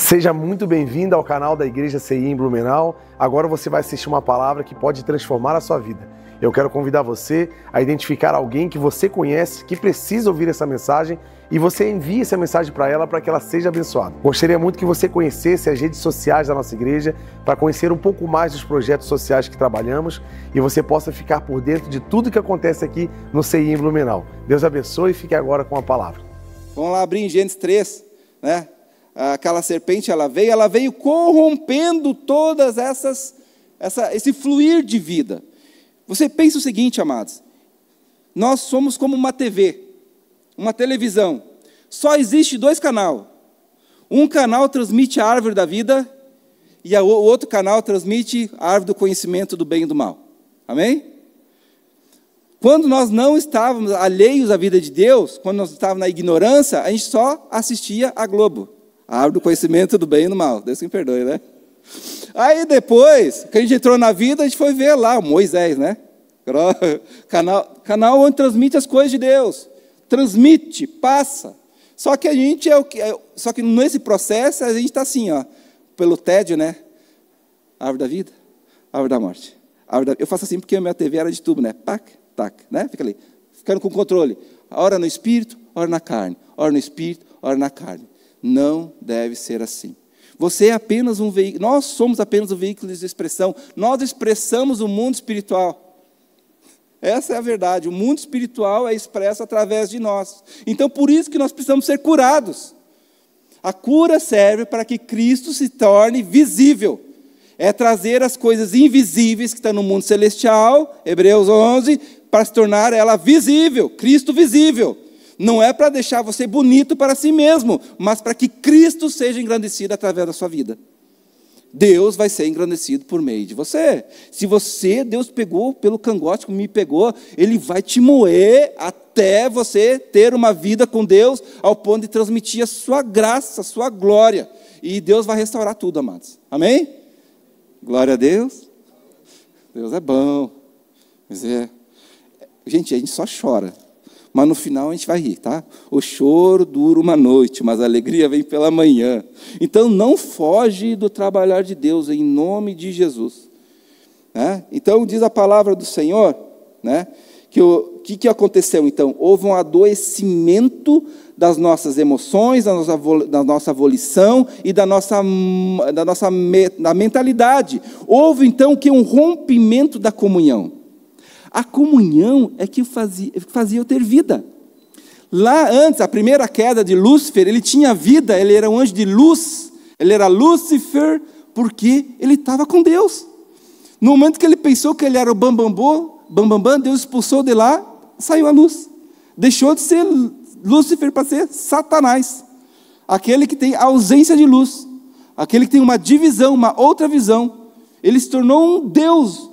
Seja muito bem-vindo ao canal da Igreja CI em Blumenau. Agora você vai assistir uma palavra que pode transformar a sua vida. Eu quero convidar você a identificar alguém que você conhece, que precisa ouvir essa mensagem, e você envie essa mensagem para ela para que ela seja abençoada. Gostaria muito que você conhecesse as redes sociais da nossa igreja para conhecer um pouco mais dos projetos sociais que trabalhamos e você possa ficar por dentro de tudo que acontece aqui no CI em Blumenau. Deus abençoe e fique agora com a palavra. Vamos lá abrir em Gênesis 3, né? Aquela serpente, ela veio corrompendo todas esse fluir de vida. Você pensa o seguinte, amados, nós somos como uma TV, uma televisão, só existe dois canais. Um canal transmite a árvore da vida e o outro canal transmite a árvore do conhecimento do bem e do mal. Amém? Quando nós não estávamos alheios à vida de Deus, quando nós estávamos na ignorância, a gente só assistia a Globo. A árvore do conhecimento do bem e do mal. Deus que me perdoe, né? Aí depois, que a gente entrou na vida, a gente foi ver lá o Moisés, né? Canal onde transmite as coisas de Deus. Transmite, passa. Só que a gente só que nesse processo a gente está assim, ó, pelo tédio, né? Árvore da vida, árvore da morte. Eu faço assim porque a minha TV era de tubo, né? Tac, tac, né? Fica ali, ficando com o controle. Ora no espírito, ora na carne. Ora no espírito, ora na carne. Não deve ser assim. Você é apenas um veículo, nós somos apenas um veículo de expressão. Nós expressamos o mundo espiritual. Essa é a verdade. O mundo espiritual é expresso através de nós. Então, por isso que nós precisamos ser curados. A cura serve para que Cristo se torne visível. É trazer as coisas invisíveis que estão no mundo celestial, Hebreus 11, para se tornar ela visível, Cristo visível. Não é para deixar você bonito para si mesmo, mas para que Cristo seja engrandecido através da sua vida. Deus vai ser engrandecido por meio de você. Se Deus pegou pelo cangote, como me pegou, Ele vai te moer até você ter uma vida com Deus, ao ponto de transmitir a sua graça, a sua glória. E Deus vai restaurar tudo, amados. Amém? Glória a Deus. Deus é bom. Gente, a gente só chora. Mas no final a gente vai rir, tá? O choro dura uma noite, mas a alegria vem pela manhã. Então não foge do trabalhar de Deus, em nome de Jesus. Né? Então diz a palavra do Senhor, né? Que o que aconteceu então? Houve um adoecimento das nossas emoções, da nossa volição e da nossa mentalidade. Houve então que um rompimento da comunhão. A comunhão é que fazia eu ter vida. Lá antes, a primeira queda de Lúcifer, ele tinha vida, ele era um anjo de luz, ele era Lúcifer, porque ele estava com Deus. No momento que ele pensou que ele era o bambambam, Deus expulsou de lá, saiu a luz. Deixou de ser Lúcifer para ser Satanás. Aquele que tem ausência de luz, aquele que tem uma divisão, uma outra visão. Ele se tornou um Deus.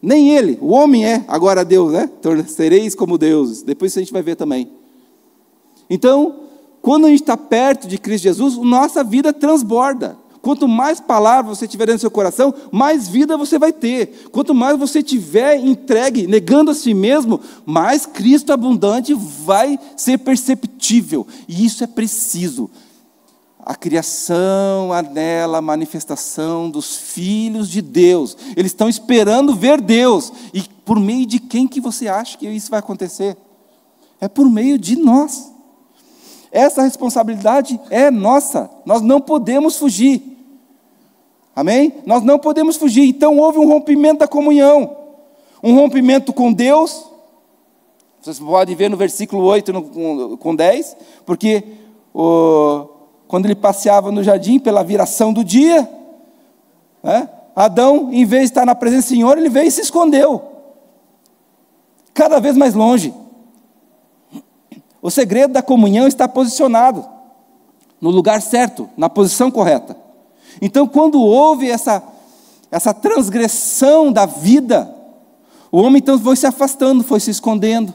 Nem ele, o homem é agora Deus, né? Sereis como deuses. Depois a gente vai ver também. Então, quando a gente está perto de Cristo Jesus, nossa vida transborda. Quanto mais palavras você tiver dentro do seu coração, mais vida você vai ter. Quanto mais você tiver entregue, negando a si mesmo, mais Cristo abundante vai ser perceptível. E isso é preciso. A criação anela a manifestação dos filhos de Deus. Eles estão esperando ver Deus. E por meio de quem que você acha que isso vai acontecer? É por meio de nós. Essa responsabilidade é nossa. Nós não podemos fugir. Amém? Nós não podemos fugir. Então houve um rompimento da comunhão. Um rompimento com Deus. Vocês podem ver no versículo 8 com 10. Porque quando ele passeava no jardim pela viração do dia, né, Adão, em vez de estar na presença do Senhor, ele veio e se escondeu, cada vez mais longe. O segredo da comunhão está posicionado no lugar certo, na posição correta. Então, quando houve essa transgressão da vida, o homem então foi se afastando, foi se escondendo.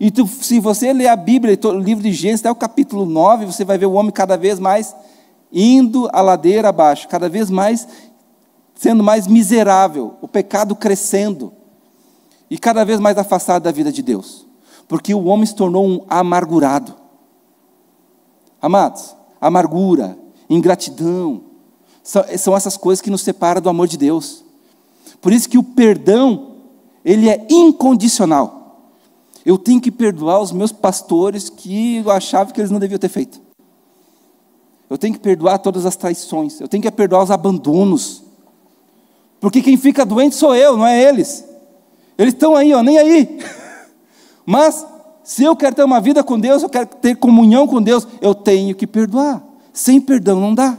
E se você ler a Bíblia, o livro de Gênesis, até o capítulo 9, você vai ver o homem cada vez mais indo a ladeira abaixo, cada vez mais sendo mais miserável, o pecado crescendo, e cada vez mais afastado da vida de Deus, porque o homem se tornou um amargurado. Amados, amargura, ingratidão. São essas coisas que nos separam do amor de Deus. Por isso que o perdão, ele é incondicional. Eu tenho que perdoar os meus pastores que eu achava que eles não deviam ter feito. Eu tenho que perdoar todas as traições. Eu tenho que perdoar os abandonos. Porque quem fica doente sou eu, não é eles. Eles estão aí, nem aí. Mas, se eu quero ter uma vida com Deus, eu quero ter comunhão com Deus, eu tenho que perdoar. Sem perdão não dá.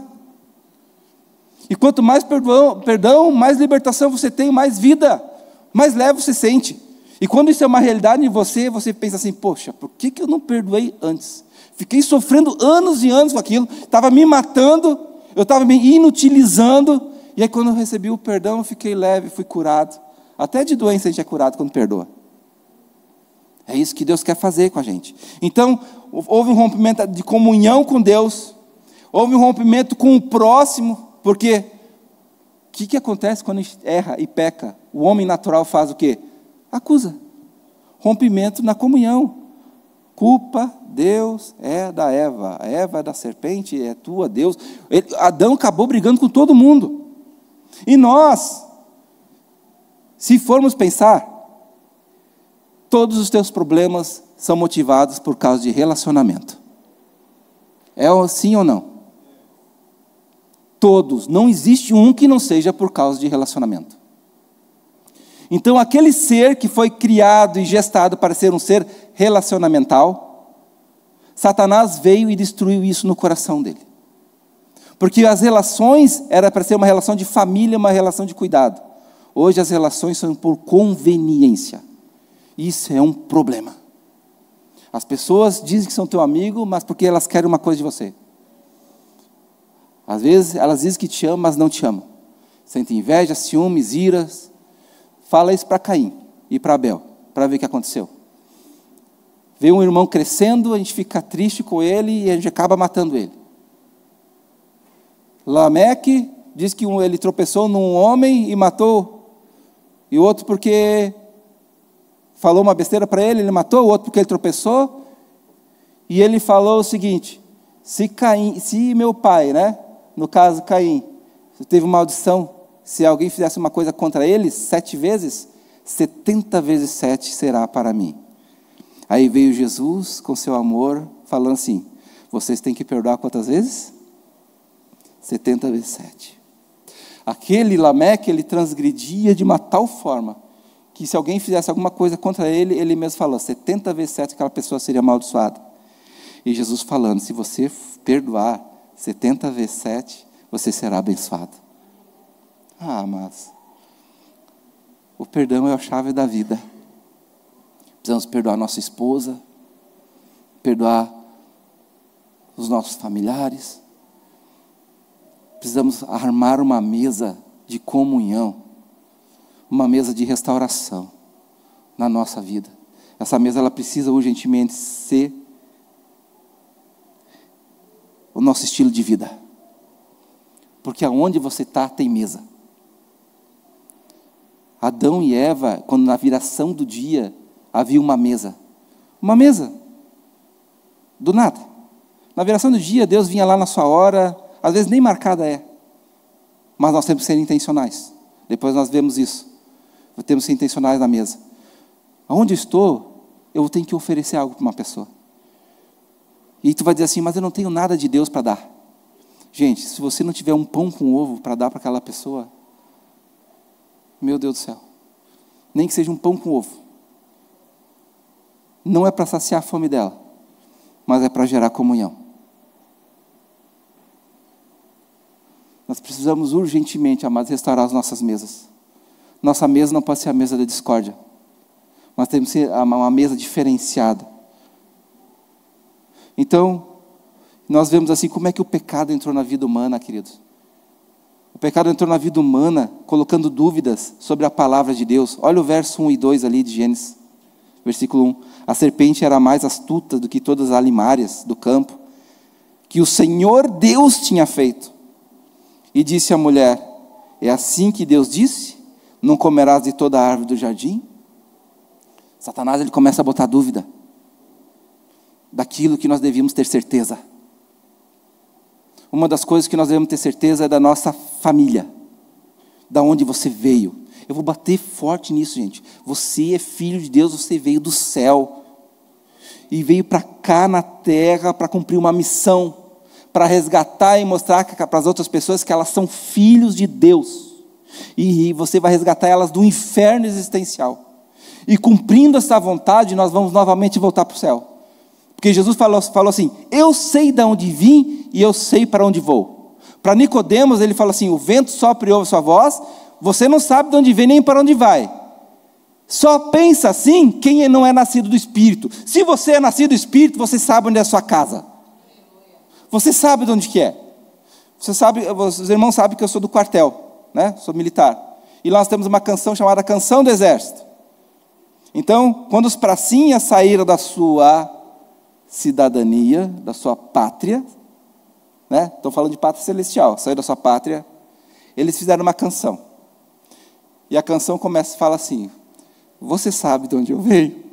E quanto mais perdão, mais libertação você tem, mais vida, mais leve você sente. E quando isso é uma realidade em você, você pensa assim, poxa, por que eu não perdoei antes? Fiquei sofrendo anos e anos com aquilo, estava me matando, eu estava me inutilizando, e aí quando eu recebi o perdão, eu fiquei leve, fui curado. Até de doença a gente é curado quando perdoa. É isso que Deus quer fazer com a gente. Então, houve um rompimento de comunhão com Deus, houve um rompimento com o próximo, porque o que acontece quando a gente erra e peca? O homem natural faz o quê? Acusa. Rompimento na comunhão. Culpa, Deus é da Eva. A Eva é da serpente, é tua, Deus. Adão acabou brigando com todo mundo. E nós, se formos pensar, todos os teus problemas são motivados por causa de relacionamento. É sim ou não? Todos. Não existe um que não seja por causa de relacionamento. Então, aquele ser que foi criado e gestado para ser um ser relacionamental, Satanás veio e destruiu isso no coração dele. Porque as relações era para ser uma relação de família, uma relação de cuidado. Hoje as relações são por conveniência. Isso é um problema. As pessoas dizem que são teu amigo, mas porque elas querem uma coisa de você. Às vezes elas dizem que te amam, mas não te amam. Sentem inveja, ciúmes, iras. Fala isso para Caim e para Abel, para ver o que aconteceu. Vê um irmão crescendo, a gente fica triste com ele e a gente acaba matando ele. Lameque diz que ele tropeçou num homem e matou, e o outro porque falou uma besteira para ele matou, o outro porque ele tropeçou, e ele falou o seguinte, se meu pai, no caso Caim, teve uma maldição, se alguém fizesse uma coisa contra ele 7 vezes, 70 vezes 7 será para mim. Aí veio Jesus com seu amor, falando assim, vocês têm que perdoar quantas vezes? 70 vezes 7. Aquele Lameque, ele transgredia de uma tal forma, que se alguém fizesse alguma coisa contra ele, ele mesmo falou, 70 vezes 7 aquela pessoa seria amaldiçoada. E Jesus falando, se você perdoar 70 vezes 7, você será abençoado. Mas o perdão é a chave da vida. Precisamos perdoar nossa esposa, perdoar os nossos familiares. Precisamos armar uma mesa de comunhão, uma mesa de restauração na nossa vida. Essa mesa ela precisa urgentemente ser o nosso estilo de vida. Porque aonde você está tem mesa. Adão e Eva, quando na viração do dia, havia uma mesa. Uma mesa. Do nada. Na viração do dia, Deus vinha lá na sua hora, às vezes nem marcada é. Mas nós temos que ser intencionais. Depois nós vemos isso. Temos que ser intencionais na mesa. Aonde eu estou, eu tenho que oferecer algo para uma pessoa. E tu vai dizer assim, mas eu não tenho nada de Deus para dar. Gente, se você não tiver um pão com ovo para dar para aquela pessoa, meu Deus do céu, nem que seja um pão com ovo, não é para saciar a fome dela, mas é para gerar comunhão. Nós precisamos urgentemente, amados, restaurar as nossas mesas. Nossa mesa não pode ser a mesa da discórdia, mas temos que ser uma mesa diferenciada. Então, nós vemos assim, como é que o pecado entrou na vida humana, queridos? O pecado entrou na vida humana, colocando dúvidas sobre a palavra de Deus. Olha o verso 1 e 2 ali de Gênesis, versículo 1. A serpente era mais astuta do que todas as alimárias do campo, que o Senhor Deus tinha feito. E disse à mulher, é assim que Deus disse? Não comerás de toda a árvore do jardim? Satanás ele começa a botar dúvida daquilo que nós devíamos ter certeza. uma das coisas que nós devemos ter certeza é da nossa família, da onde você veio. Eu vou bater forte nisso, gente. Você é filho de Deus, você veio do céu e veio para cá na terra para cumprir uma missão, para resgatar e mostrar para as outras pessoas que elas são filhos de Deus, e você vai resgatar elas do inferno existencial, e cumprindo essa vontade, nós vamos novamente voltar para o céu, porque Jesus falou assim, eu sei de onde vim, e eu sei para onde vou. Para Nicodemos, ele fala assim, o vento sopra e ouve sua voz, você não sabe de onde vem nem para onde vai. Só pensa assim quem não é nascido do Espírito. Se você é nascido do Espírito, você sabe onde é a sua casa. Você sabe de onde que é. Você sabe, os irmãos sabem que eu sou do quartel, né? Sou militar. E lá nós temos uma canção chamada Canção do Exército. Então, quando os pracinhas saíram da sua cidadania, da sua pátria, né? Estou falando de pátria celestial, saíram da sua pátria, eles fizeram uma canção. E a canção fala assim, você sabe de onde eu venho?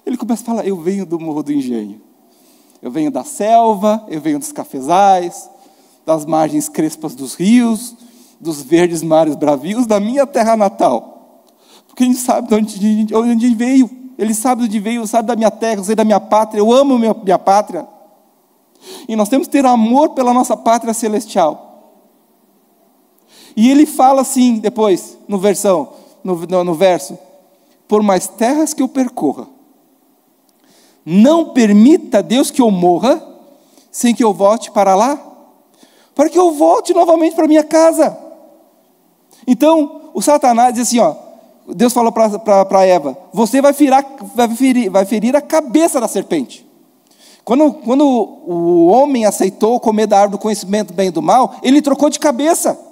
Ele começa a falar, eu venho do Morro do Engenho. Eu venho da selva, eu venho dos cafezais, das margens crespas dos rios, dos verdes mares bravios, da minha terra natal. Porque a gente sabe de onde veio. Ele sabe de onde veio, sabe da minha terra, eu sei da minha pátria, eu amo minha pátria. E nós temos que ter amor pela nossa pátria celestial. E ele fala assim, depois, no verso, por mais terras que eu percorra, não permita Deus que eu morra, sem que eu volte para lá, para que eu volte novamente para minha casa. Então, o Satanás diz assim, Deus falou para Eva, você vai ferir a cabeça da serpente. Quando o homem aceitou comer da árvore do conhecimento do bem e do mal, ele trocou de cabeça.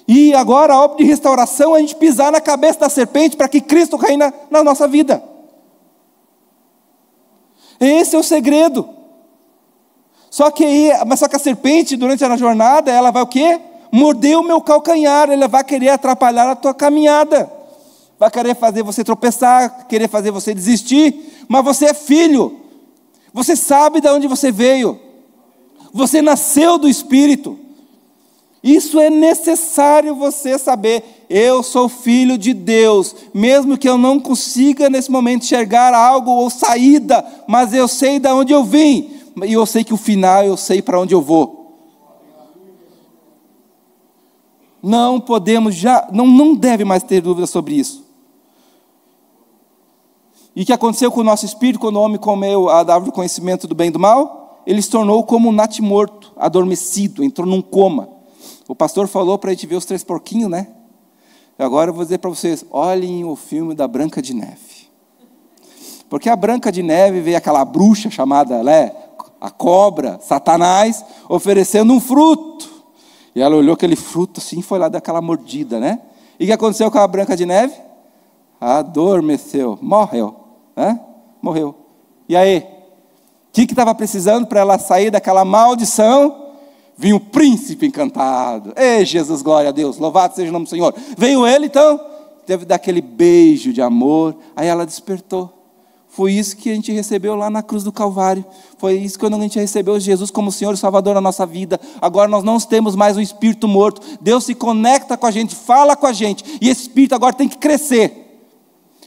E agora a obra de restauração é a gente pisar na cabeça da serpente para que Cristo reine na nossa vida. Esse é o segredo. Só que a serpente, durante a jornada, ela vai o quê? Morder o meu calcanhar, ela vai querer atrapalhar a tua caminhada. Vai querer fazer você tropeçar, querer fazer você desistir, mas você é filho. Você sabe de onde você veio. Você nasceu do Espírito. Isso é necessário você saber. Eu sou filho de Deus, mesmo que eu não consiga nesse momento enxergar algo ou saída, mas eu sei de onde eu vim, e eu sei que o final, eu sei para onde eu vou. Não podemos não deve mais ter dúvida sobre isso. E o que aconteceu com o nosso espírito, quando o homem comeu a árvore do conhecimento do bem e do mal? Ele se tornou como um natimorto, adormecido, entrou num coma. O pastor falou para a gente ver os 3 porquinhos, né? Agora eu vou dizer para vocês, olhem o filme da Branca de Neve. Porque a Branca de Neve veio aquela bruxa chamada, a cobra, Satanás, oferecendo um fruto. E ela olhou aquele fruto assim, foi lá dar aquela mordida, né? E o que aconteceu com a Branca de Neve? Adormeceu, morreu, né? Morreu. E aí? O que estava precisando para ela sair daquela maldição? Vinha o príncipe encantado. Ei, Jesus, glória a Deus, louvado seja o nome do Senhor. Veio ele, então, teve daquele beijo de amor, aí ela despertou. Foi isso que a gente recebeu lá na cruz do Calvário. Foi isso que a gente recebeu Jesus como Senhor e Salvador na nossa vida. Agora nós não temos mais um espírito morto. Deus se conecta com a gente, fala com a gente, e esse espírito agora tem que crescer.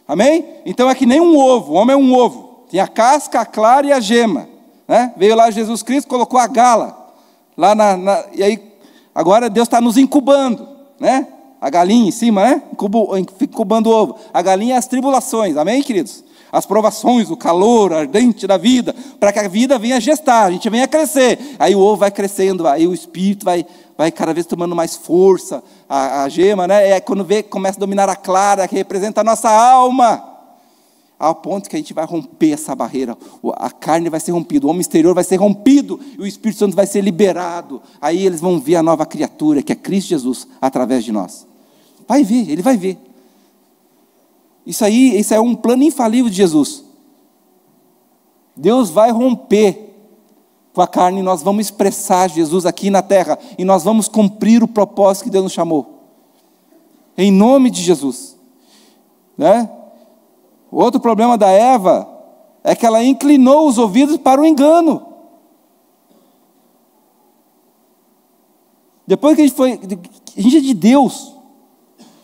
Amém? Então é que nem um ovo, o homem é um ovo. Tem a casca, a clara e a gema, né? Veio lá Jesus Cristo, colocou a gala. E aí, agora Deus está nos incubando, né? A galinha em cima, né? Incubando o ovo. A galinha é as tribulações, amém, queridos? As provações, o calor ardente da vida, para que a vida venha gestar, a gente venha crescer. Aí o ovo vai crescendo, aí o espírito vai cada vez tomando mais força. A gema, né? É quando começa a dominar a clara, que representa a nossa alma. Ao ponto que a gente vai romper essa barreira, a carne vai ser rompida, o homem exterior vai ser rompido, e o Espírito Santo vai ser liberado. Aí eles vão ver a nova criatura, que é Cristo Jesus, através de nós. Vai ver, ele vai ver. Isso é um plano infalível de Jesus. Deus vai romper com a carne, e nós vamos expressar Jesus aqui na terra, e nós vamos cumprir o propósito que Deus nos chamou. Em nome de Jesus. Né? O outro problema da Eva é que ela inclinou os ouvidos para o engano. Depois que a gente é de Deus,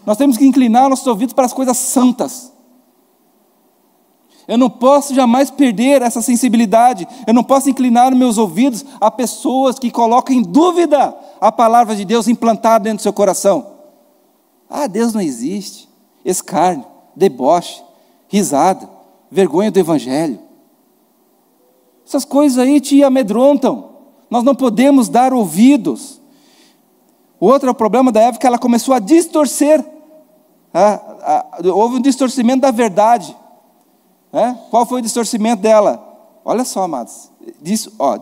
nós temos que inclinar nossos ouvidos para as coisas santas. Eu não posso jamais perder essa sensibilidade. Eu não posso inclinar os meus ouvidos a pessoas que colocam em dúvida a palavra de Deus implantada dentro do seu coração. Ah, Deus não existe. Escárnio, deboche, risada, vergonha do Evangelho. Essas coisas aí te amedrontam. Nós não podemos dar ouvidos. O outro problema da Eva é que ela começou a distorcer. Houve um distorcimento da verdade. Qual foi o distorcimento dela? Olha só, amados.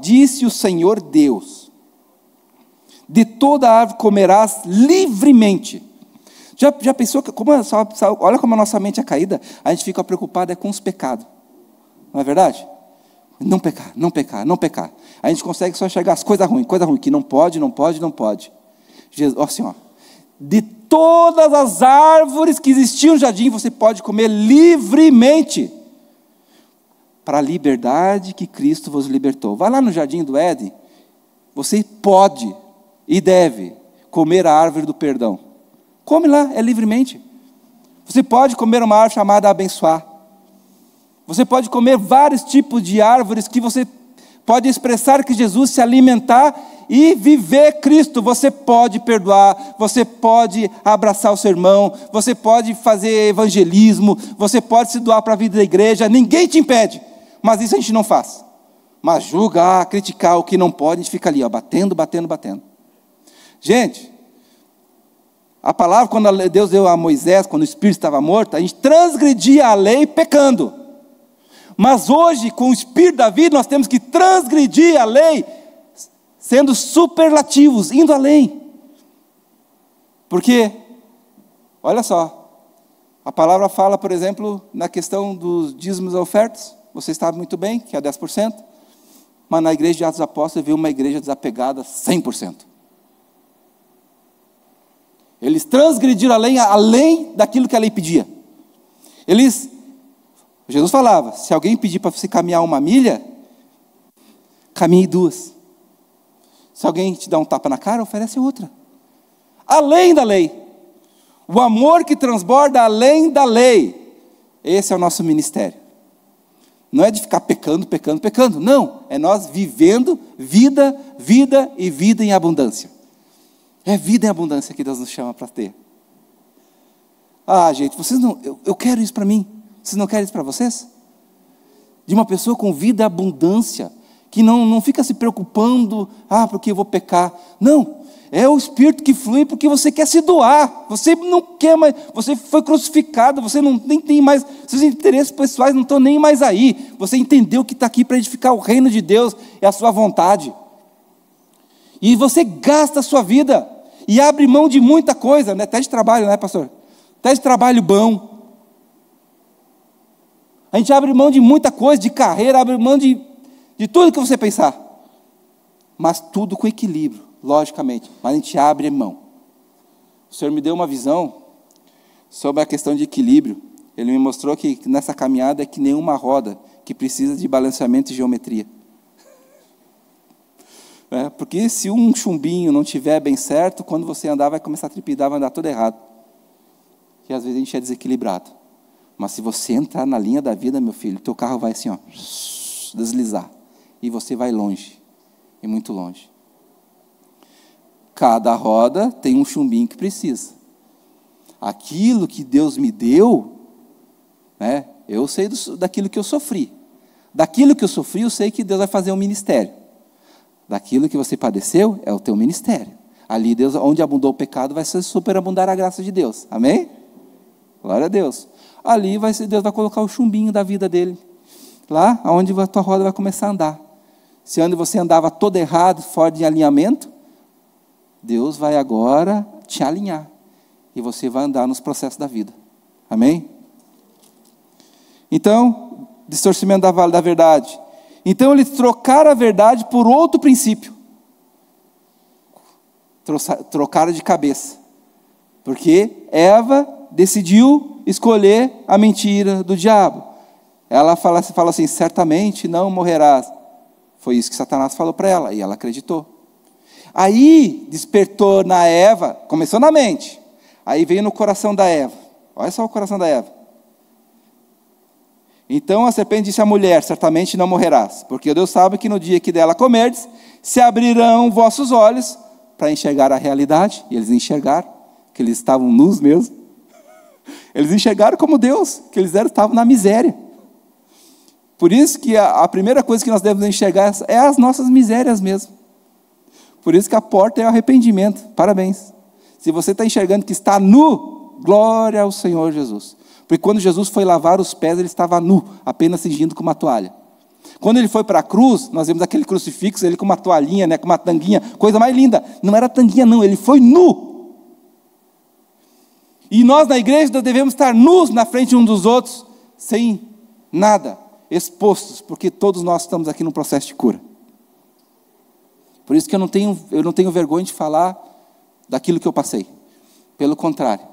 Disse o Senhor Deus: de toda árvore comerás livremente. Já pensou que, olha como a nossa mente é caída, a gente fica preocupado com os pecados. Não é verdade? Não pecar, não pecar, não pecar. A gente consegue só enxergar as coisas ruins, que não pode, não pode, não pode. Jesus, assim, de todas as árvores que existiam no jardim, você pode comer livremente, para a liberdade que Cristo vos libertou. Vai lá no jardim do Éden, você pode e deve comer a árvore do perdão. Come lá, é livremente. Você pode comer uma árvore chamada abençoar. Você pode comer vários tipos de árvores que você pode expressar que Jesus se alimentar e viver Cristo. Você pode perdoar, você pode abraçar o seu irmão, você pode fazer evangelismo, você pode se doar para a vida da igreja, ninguém te impede, mas isso a gente não faz. Mas julgar, criticar o que não pode, a gente fica ali, batendo. Gente, a palavra, quando Deus deu a Moisés, quando o Espírito estava morto, a gente transgredia a lei pecando. Mas hoje, com o Espírito da vida, nós temos que transgredir a lei, sendo superlativos, indo além. Porque, olha só, a palavra fala, por exemplo, na questão dos dízimos e ofertas, você sabe muito bem que é 10%, mas na igreja de Atos dos Apóstolos, viu uma igreja desapegada 100%. Eles transgrediram a lei além daquilo que a lei pedia. Jesus falava, se alguém pedir para você caminhar 1 milha, caminhe 2. Se alguém te dá um tapa na cara, oferece outra. Além da lei. O amor que transborda além da lei. Esse é o nosso ministério. Não é de ficar pecando. Não, é nós vivendo vida e vida em abundância. É vida em abundância que Deus nos chama para ter. Ah, gente, vocês não, eu quero isso para mim. Vocês não querem isso para vocês? De uma pessoa com vida e abundância, que não fica se preocupando, porque eu vou pecar. Não, é o Espírito que flui porque você quer se doar. Você não quer mais, você foi crucificado, você nem tem mais, seus interesses pessoais não estão nem mais aí. Você entendeu que está aqui para edificar o reino de Deus e a sua vontade. E você gasta a sua vida e abre mão de muita coisa, né? Até de trabalho, né, pastor? Até de trabalho bom. A gente abre mão de muita coisa, de carreira, abre mão de tudo que você pensar. Mas tudo com equilíbrio, logicamente. Mas a gente abre mão. O Senhor me deu uma visão sobre a questão de equilíbrio. Ele me mostrou que nessa caminhada é que nem uma roda que precisa de balanceamento e geometria. Porque se um chumbinho não estiver bem certo, quando você andar vai começar a trepidar, vai andar tudo errado. E às vezes a gente é desequilibrado. Mas se você entrar na linha da vida, meu filho, teu carro vai assim, deslizar. E você vai longe, e muito longe. Cada roda tem um chumbinho que precisa. Aquilo que Deus me deu, eu sei daquilo que eu sofri. Daquilo que eu sofri, eu sei que Deus vai fazer um ministério. Daquilo que você padeceu, é o teu ministério. Ali, Deus, onde abundou o pecado, vai superabundar a graça de Deus. Amém? Glória a Deus. Ali Deus vai colocar o chumbinho da vida dele. Lá, onde a tua roda vai começar a andar. Se onde você andava todo errado, fora de alinhamento, Deus vai agora te alinhar. E você vai andar nos processos da vida. Amém? Então, distorcimento da verdade. Então, eles trocaram a verdade por outro princípio. Trocaram de cabeça. Porque Eva decidiu escolher a mentira do diabo. Ela fala assim, certamente não morrerás. Foi isso que Satanás falou para ela, e ela acreditou. Aí despertou na Eva, começou na mente, aí veio no coração da Eva. Olha só o coração da Eva. Então a serpente disse à mulher: certamente não morrerás, porque Deus sabe que no dia que dela comerdes, se abrirão vossos olhos para enxergar a realidade. E eles enxergaram, que eles estavam nus mesmo. Eles enxergaram como Deus, que eles estavam na miséria. Por isso que a primeira coisa que nós devemos enxergar é as nossas misérias mesmo. Por isso que a porta é o arrependimento. Parabéns. Se você está enxergando que está nu, glória ao Senhor Jesus. Porque quando Jesus foi lavar os pés, ele estava nu, apenas cingindo com uma toalha. Quando ele foi para a cruz, nós vemos aquele crucifixo, ele com uma toalhinha, né, com uma tanguinha, coisa mais linda. Não era tanguinha não, ele foi nu. E nós na igreja devemos estar nus na frente uns dos outros, sem nada, expostos, porque todos nós estamos aqui num processo de cura. Por isso que eu não tenho vergonha de falar daquilo que eu passei. Pelo contrário,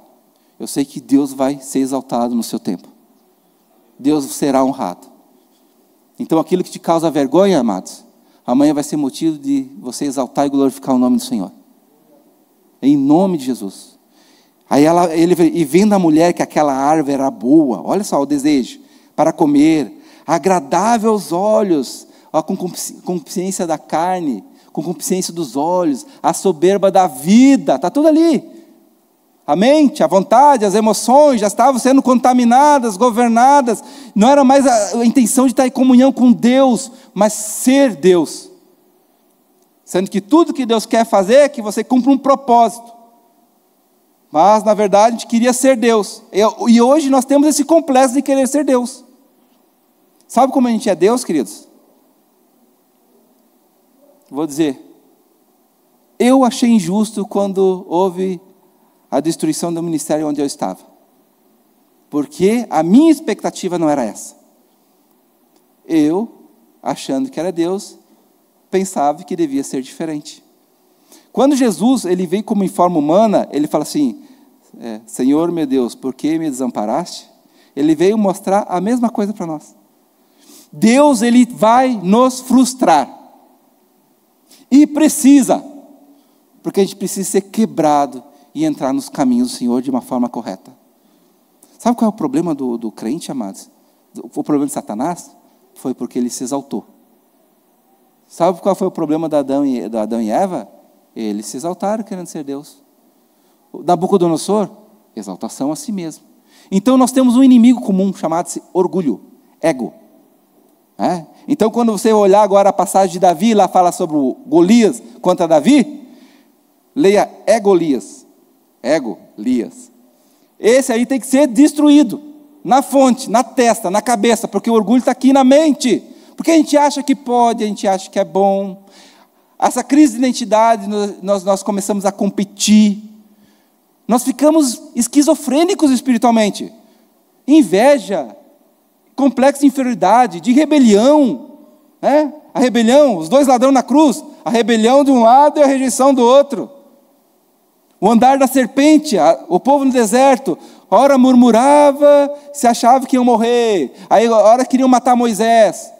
eu sei que Deus vai ser exaltado no seu tempo. Deus será honrado. Então aquilo que te causa vergonha, amados, amanhã vai ser motivo de você exaltar e glorificar o nome do Senhor. Em nome de Jesus. Aí ele vendo a mulher que aquela árvore era boa, olha só o desejo, para comer, agradável aos olhos, a concupiscência da carne, concupiscência dos olhos, a soberba da vida, está tudo ali. A mente, a vontade, as emoções já estavam sendo contaminadas, governadas. Não era mais a intenção de estar em comunhão com Deus, mas ser Deus. Sendo que tudo que Deus quer fazer é que você cumpra um propósito. Mas, na verdade, a gente queria ser Deus. E hoje nós temos esse complexo de querer ser Deus. Sabe como a gente é Deus, queridos? Vou dizer. Eu achei injusto quando houve a destruição do ministério onde eu estava. Porque a minha expectativa não era essa. Eu, achando que era Deus, pensava que devia ser diferente. Quando Jesus ele veio como em forma humana, ele fala assim, Senhor meu Deus, por que me desamparaste? Ele veio mostrar a mesma coisa para nós. Deus ele vai nos frustrar. E precisa. Porque a gente precisa ser quebrado e entrar nos caminhos do Senhor de uma forma correta. Sabe qual é o problema do crente, amados? O problema de Satanás? Foi porque ele se exaltou. Sabe qual foi o problema do Adão e Eva? Eles se exaltaram querendo ser Deus. Nabucodonosor, exaltação a si mesmo. Então nós temos um inimigo comum chamado-se orgulho, ego. Então quando você olhar agora a passagem de Davi, lá fala sobre o Golias contra Davi, leia Egolias. Ego-lias. Esse aí tem que ser destruído, na fonte, na testa, na cabeça, porque o orgulho está aqui na mente, porque a gente acha que pode, a gente acha que é bom. Essa crise de identidade, nós começamos a competir, nós ficamos esquizofrênicos espiritualmente, inveja, complexo de inferioridade, de rebelião, a rebelião, os dois ladrões na cruz, a rebelião de um lado e a rejeição do outro. O andar da serpente, o povo no deserto, ora murmurava, se achava que iam morrer, aí ora queriam matar Moisés.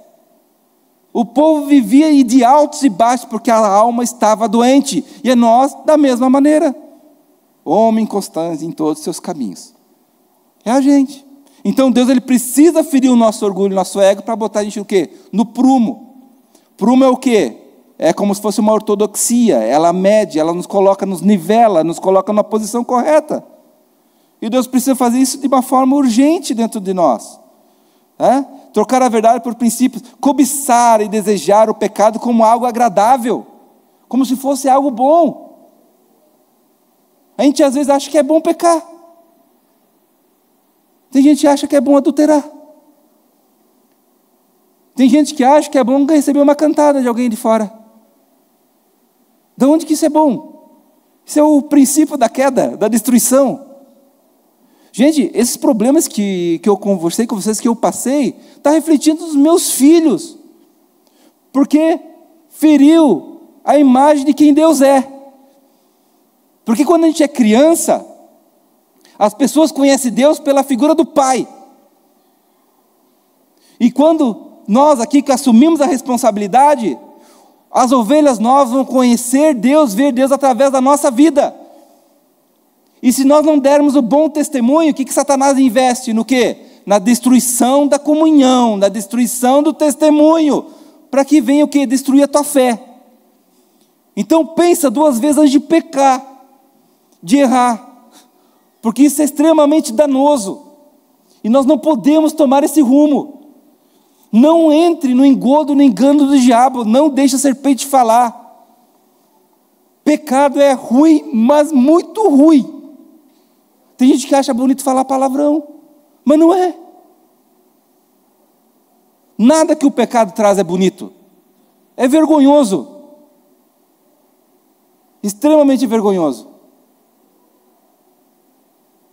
O povo vivia de altos e baixos, porque a alma estava doente, e é nós da mesma maneira. Homem constante em todos os seus caminhos. É a gente. Então Deus ele precisa ferir o nosso orgulho, o nosso ego, para botar a gente o quê? No prumo. Prumo é o quê? É como se fosse uma ortodoxia, ela mede, ela nos coloca, nos nivela, nos coloca na posição correta. E Deus precisa fazer isso de uma forma urgente dentro de nós. Trocar a verdade por princípios, cobiçar e desejar o pecado como algo agradável, como se fosse algo bom. A gente às vezes acha que é bom pecar. Tem gente que acha que é bom adulterar. Tem gente que acha que é bom receber uma cantada de alguém de fora. De onde que isso é bom? Isso é o princípio da queda, da destruição. Gente, esses problemas que eu conversei com vocês, que eu passei, está refletindo nos meus filhos. Porque feriu a imagem de quem Deus é. Porque quando a gente é criança, as pessoas conhecem Deus pela figura do pai. E quando nós aqui que assumimos a responsabilidade, As ovelhas novas vão conhecer Deus, ver Deus através da nossa vida. E se nós não dermos o bom testemunho, o que Satanás investe? No quê? Na destruição da comunhão, na destruição do testemunho, para que venha o quê? Destruir a tua fé. Então pensa 2 vezes antes de pecar, de errar, porque isso é extremamente danoso, e nós não podemos tomar esse rumo. Não entre no engodo, no engano do diabo, não deixe a serpente falar. Pecado é ruim, mas muito ruim. Tem gente que acha bonito falar palavrão, mas não é. Nada que o pecado traz é bonito. É vergonhoso. Extremamente vergonhoso.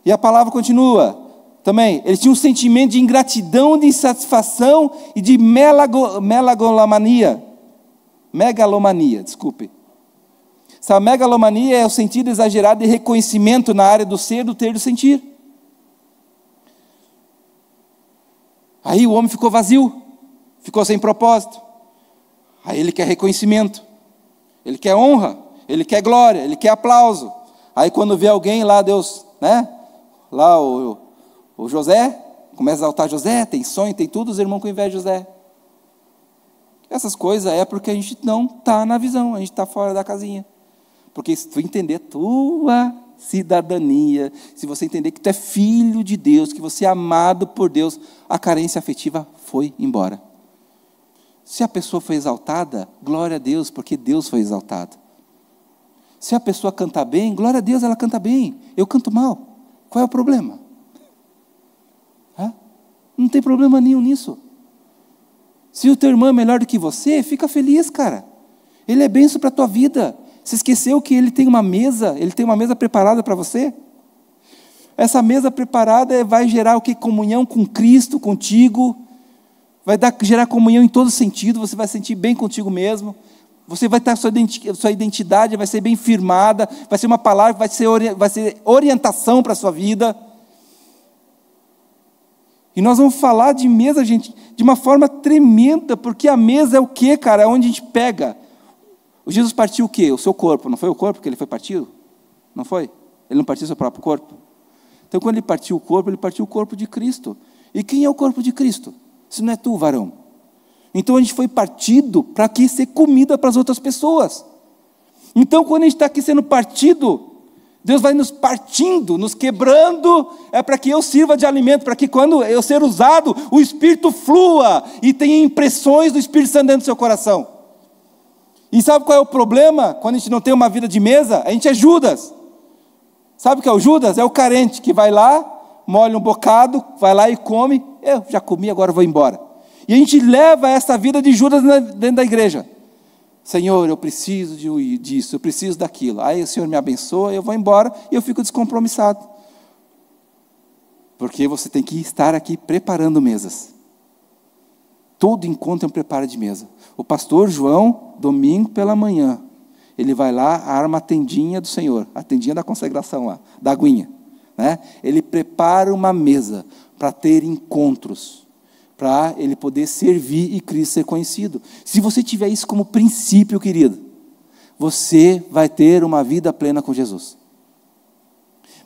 E a palavra continua. Também, ele tinha um sentimento de ingratidão, de insatisfação e de megalomania. Megalomania, desculpe. Essa megalomania é o sentido exagerado de reconhecimento na área do ser, do ter e do sentir. Aí o homem ficou vazio, ficou sem propósito. Aí ele quer reconhecimento, ele quer honra, ele quer glória, ele quer aplauso. Aí quando vê alguém lá, Deus, né? Lá o José, começa a exaltar José, tem sonho, tem tudo, os irmãos com inveja de José. Essas coisas é porque a gente não está na visão, a gente está fora da casinha. Porque se tu entender tua cidadania, se você entender que tu é filho de Deus, que você é amado por Deus, a carência afetiva foi embora. Se a pessoa foi exaltada, glória a Deus, porque Deus foi exaltado. Se a pessoa canta bem, glória a Deus, ela canta bem. Eu canto mal. Qual é o problema? Não tem problema nenhum nisso. Se o teu irmão é melhor do que você, fica feliz, cara. Ele é bênção para a tua vida. Você esqueceu que ele tem uma mesa preparada para você? Essa mesa preparada vai gerar o que? Comunhão com Cristo, contigo. Vai gerar comunhão em todo sentido, você vai sentir bem contigo mesmo. Você vai estar, sua identidade vai ser bem firmada, vai ser uma palavra que vai ser orientação para a sua vida. E nós vamos falar de mesa, gente, de uma forma tremenda, porque a mesa é o quê, cara? É onde a gente pega. O Jesus partiu o quê? O seu corpo. Não foi o corpo que ele foi partido? Não foi? Ele não partiu o seu próprio corpo? Então, quando ele partiu o corpo de Cristo. E quem é o corpo de Cristo? Se não é tu, varão. Então, a gente foi partido para aqui ser comida para as outras pessoas. Então, quando a gente está aqui sendo partido, Deus vai nos partindo, nos quebrando, é para que eu sirva de alimento, para que quando eu ser usado, o Espírito flua e tenha impressões do Espírito Santo dentro do seu coração. E sabe qual é o problema? Quando a gente não tem uma vida de mesa, a gente é Judas. Sabe o que é o Judas? É o carente que vai lá, molha um bocado, vai lá e come. Eu já comi, agora vou embora. E a gente leva essa vida de Judas dentro da igreja. Senhor, eu preciso disso, eu preciso daquilo. Aí o Senhor me abençoa, eu vou embora e eu fico descompromissado. Porque você tem que estar aqui preparando mesas. Todo encontro é um preparo de mesa. O pastor João, domingo pela manhã, ele vai lá, arma a tendinha do Senhor, a tendinha da consagração lá, da aguinha. Né? Ele prepara uma mesa para ter encontros, para ele poder servir e Cristo ser conhecido. Se você tiver isso como princípio, querido, você vai ter uma vida plena com Jesus.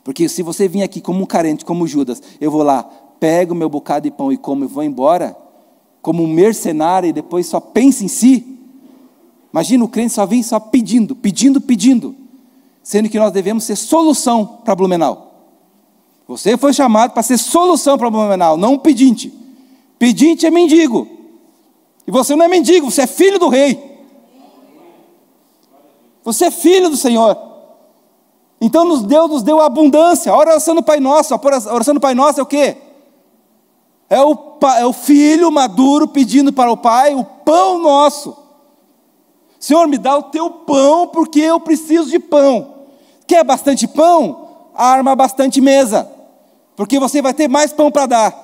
Porque se você vir aqui como um carente, como Judas, eu vou lá, pego meu bocado de pão e como e vou embora, como um mercenário e depois só pensa em si. Imagina, o crente só vem só pedindo, sendo que nós devemos ser solução para Blumenau. Você foi chamado para ser solução para Blumenau, não um pedinte. Pedinte é mendigo. E você não é mendigo, você é filho do rei. Você é filho do Senhor. Então Deus nos deu abundância. A oração do Pai Nosso, a oração do Pai Nosso é o quê? É o filho maduro pedindo para o Pai o pão nosso. Senhor, me dá o teu pão, porque eu preciso de pão. Quer bastante pão? Arma bastante mesa, porque você vai ter mais pão para dar.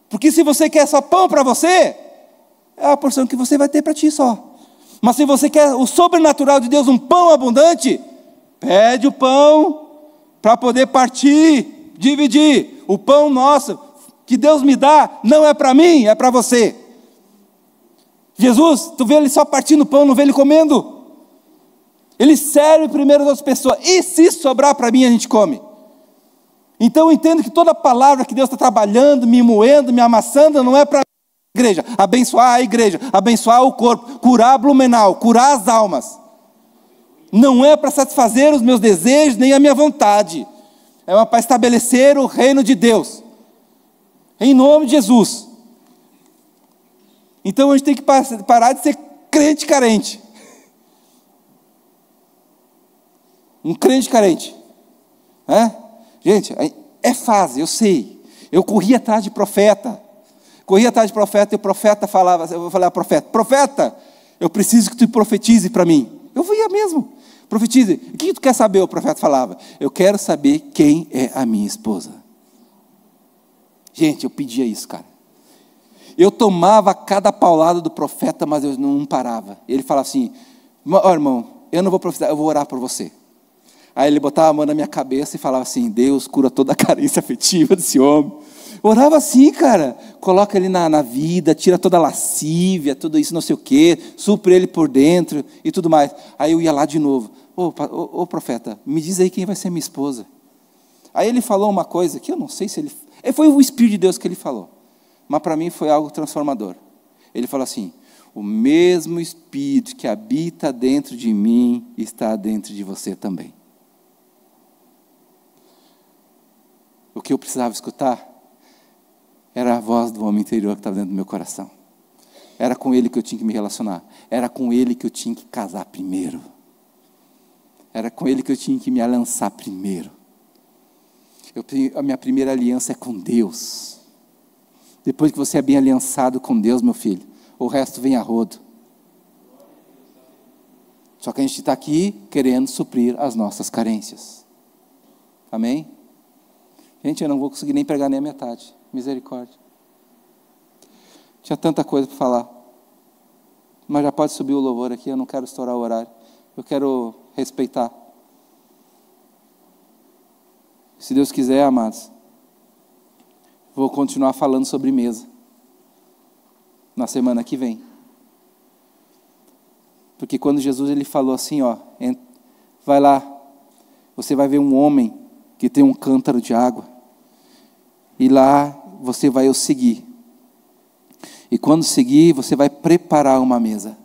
Porque se você quer só pão para você, é a porção que você vai ter para ti só. Mas se você quer o sobrenatural de Deus, um pão abundante, pede o pão para poder partir, dividir. O pão nosso que Deus me dá não é para mim, é para você. Jesus, tu vê ele só partindo o pão, não vê ele comendo. Ele serve primeiro as outras pessoas. E se sobrar para mim, a gente come. Então eu entendo que toda palavra que Deus está trabalhando, me moendo, me amassando, não é para a igreja, abençoar a igreja, abençoar o corpo, curar Blumenau, curar as almas. Não é para satisfazer os meus desejos, nem a minha vontade. É para estabelecer o reino de Deus. Em nome de Jesus. Então a gente tem que parar de ser crente carente. Um crente carente. Gente, é fase, eu sei. Eu corri atrás de profeta. E o profeta falava, eu vou falar profeta, eu preciso que tu profetize para mim. Eu ia mesmo, profetize. O que tu quer saber? O profeta falava, eu quero saber quem é a minha esposa. Gente, eu pedia isso, cara. Eu tomava cada paulada do profeta, mas eu não parava. Ele falava assim, irmão, eu não vou profetizar, eu vou orar por você. Aí ele botava a mão na minha cabeça e falava assim, Deus cura toda a carência afetiva desse homem. Eu orava assim, cara, coloca ele na vida, tira toda a lascívia, tudo isso não sei o quê, supre ele por dentro e tudo mais. Aí eu ia lá de novo, ô profeta, me diz aí quem vai ser minha esposa. Aí ele falou uma coisa que eu não sei se ele... Foi o Espírito de Deus que ele falou, mas para mim foi algo transformador. Ele falou assim, o mesmo Espírito que habita dentro de mim está dentro de você também. O que eu precisava escutar era a voz do homem interior que estava dentro do meu coração. Era com ele que eu tinha que me relacionar. Era com ele que eu tinha que casar primeiro. Era com ele que eu tinha que me lançar primeiro. A minha primeira aliança é com Deus. Depois que você é bem aliançado com Deus, meu filho, o resto vem a rodo. Só que a gente está aqui querendo suprir as nossas carências. Amém? Gente, eu não vou conseguir nem pregar nem a metade. Misericórdia. Tinha tanta coisa para falar. Mas já pode subir o louvor aqui, eu não quero estourar o horário. Eu quero respeitar. Se Deus quiser, amados, vou continuar falando sobre mesa. Na semana que vem. Porque quando Jesus ele falou assim, vai lá, você vai ver um homem que tem um cântaro de água. E lá você vai o seguir. E quando seguir, você vai preparar uma mesa.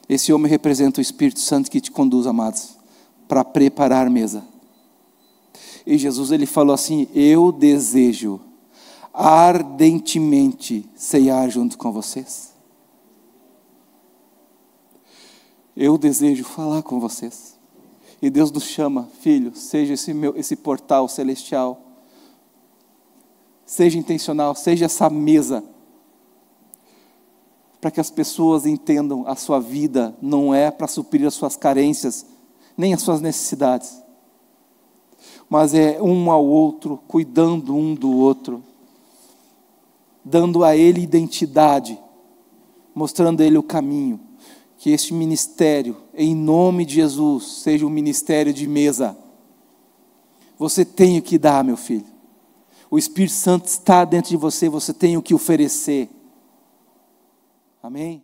Esse homem representa o Espírito Santo que te conduz, amados, para preparar mesa. E Jesus ele falou assim, eu desejo ardentemente ceiar junto com vocês. Eu desejo falar com vocês. E Deus nos chama, filho, seja esse portal celestial. Seja intencional, seja essa mesa. Para que as pessoas entendam a sua vida não é para suprir as suas carências, nem as suas necessidades. Mas é um ao outro, cuidando um do outro. Dando a ele identidade. Mostrando a ele o caminho. Que este ministério, em nome de Jesus, seja um ministério de mesa. Você tem o que dar, meu filho. O Espírito Santo está dentro de você, você tem o que oferecer. Amém?